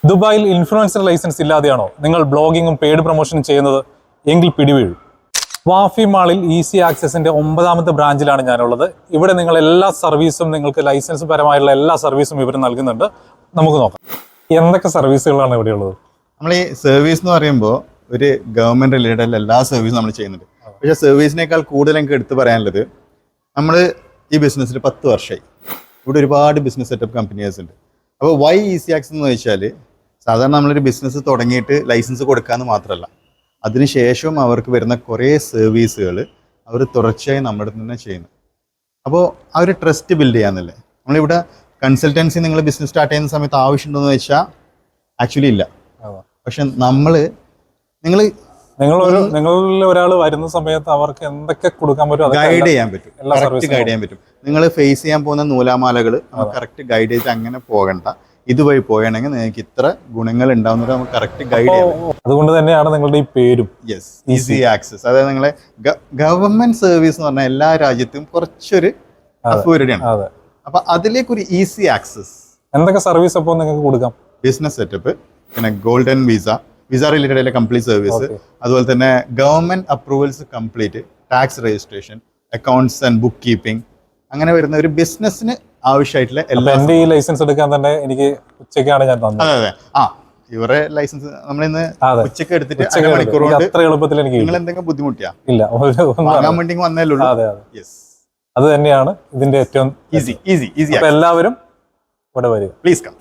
ദുബായിൽ influencer licence ഇല്ലാതെയാണോ നിങ്ങൾ ബ്ലോഗിങ്ങും paid പ്രൊമോഷനും ചെയ്യുന്നത്? എങ്കിൽ പിടിവീഴും. വാഫി മാളിൽ ഈസി ആക്സസിന്റെ 9ാമത്തെ ബ്രാഞ്ചിലാണ് ഞാനുള്ളത്. ഇവിടെ നിങ്ങൾ എല്ലാ സർവീസും, നിങ്ങൾക്ക് ലൈസൻസ് പരമായുള്ള എല്ലാ സർവീസും ഇവർ നൽകുന്നുണ്ട്. നമുക്ക് നോക്കാം എന്തൊക്കെ സർവീസുകളാണ് ഇവിടെ ഉള്ളത്. നമ്മൾ ഈ സർവീസ് എന്ന് പറയുമ്പോൾ ഒരു ഗവൺമെന്റ് റിലേറ്റഡ് എല്ലാ സർവീസും നമ്മൾ ചെയ്യുന്നുണ്ട്. പക്ഷേ സർവീസിനേക്കാൾ കൂടുതൽ എനിക്ക് എടുത്തു പറയാനുള്ളത്, നമ്മൾ ഈ ബിസിനസ്സിൽ 10 വർഷമായി. ഇവിടെ ഒരുപാട് ബിസിനസ് സെറ്റപ്പ് കമ്പനീസ് ഉണ്ട്. അപ്പോൾ വൈ ഈസി ആക്സസ് എന്ന് ചോദിച്ചാൽ, സാധാരണ നമ്മളൊരു ബിസിനസ് തുടങ്ങിയിട്ട് ലൈസൻസ് കൊടുക്കാമെന്ന് മാത്രമല്ല, അതിനുശേഷം അവർക്ക് വരുന്ന കുറേ സർവീസുകൾ അവർ തുടർച്ചയായി നമ്മുടെ തന്നെ ചെയ്യുന്നു. അപ്പോൾ ആ ഒരു ട്രസ്റ്റ് ബിൽഡ് ചെയ്യാന്നല്ലേ. നമ്മളിവിടെ കൺസൾട്ടൻസി നിങ്ങൾ ബിസിനസ് സ്റ്റാർട്ട് ചെയ്യുന്ന സമയത്ത് ആവശ്യമുണ്ടെന്ന് വെച്ചാൽ ആക്ച്വലി ഇല്ല. പക്ഷെ നിങ്ങളിൽ ഒരാൾ വരുന്ന സമയത്ത് അവർക്ക് എന്തൊക്കെ കൊടുക്കാൻ പറ്റും, ഗൈഡ് ചെയ്യാൻ പറ്റും, കറക്റ്റ് ഗൈഡ് ചെയ്യാൻ പറ്റും. നിങ്ങൾ ഫേസ് ചെയ്യാൻ പോകുന്ന നൂലാമാലകൾ നമുക്ക് കറക്റ്റ് ഗൈഡ് ചെയ്ത് അങ്ങനെ പോകണ്ട, ഇതുവഴി പോകണമെങ്കിൽ നിങ്ങൾക്ക് ഇത്ര ഗുണങ്ങൾ ഉണ്ടാവുന്നത് നമുക്ക് കറക്റ്റ് ഗൈഡ് ചെയ്യാം. അതുകൊണ്ട് തന്നെയാണ് നിങ്ങളുടെ ഈ പേരും യെസ്, ഈസി ആക്സസ്. അതായത് നിങ്ങളെ ഗവൺമെന്റ് സർവീസ് എന്ന് പറഞ്ഞാൽ എല്ലാ രാജ്യത്തും കുറച്ചൊരു അഫോർഡിയാണ്. അപ്പൊ അതിലേക്ക് ഒരു ഈസി ആക്സസ്. എന്തൊക്കെ സർവീസ് അപ്പോൾ നിങ്ങൾക്ക് കൊടുക്കാം? ബിസിനസ് സെറ്റപ്പ്, പിന്നെ ഗോൾഡൻ വിസ റിലേറ്റഡ് ആയിട്ടുള്ള കംപ്ലീറ്റ് സർവീസ്, അതുപോലെ തന്നെ government approvals complete, tax registration, accounts and book keeping, അങ്ങനെ വരുന്ന ഒരു ബിസിനസ്സിന് ആവശ്യമായിട്ടുള്ള എല്ലാ. എന്റെ ഈ ലൈസൻസ് എടുക്കാൻ തന്നെ എനിക്ക് ഉച്ചയ്ക്കാണ് ഞാൻ തന്നത്. അതെ ഇവരെ ലൈസൻസ് നമ്മളിന്ന് ഉച്ചക്ക് എടുത്തിട്ട് മണിക്കൂർ അത്ര എളുപ്പത്തിൽ എനിക്ക്. നിങ്ങൾ എന്തെങ്കിലും ബുദ്ധിമുട്ടിയാ? ഇല്ല, വാങ്ങാൻ വേണ്ടി വന്നേ. അത് തന്നെയാണ് ഇതിന്റെ ഏറ്റവും ഈസി. എല്ലാവരും ഇവിടെ വരിക. Please come.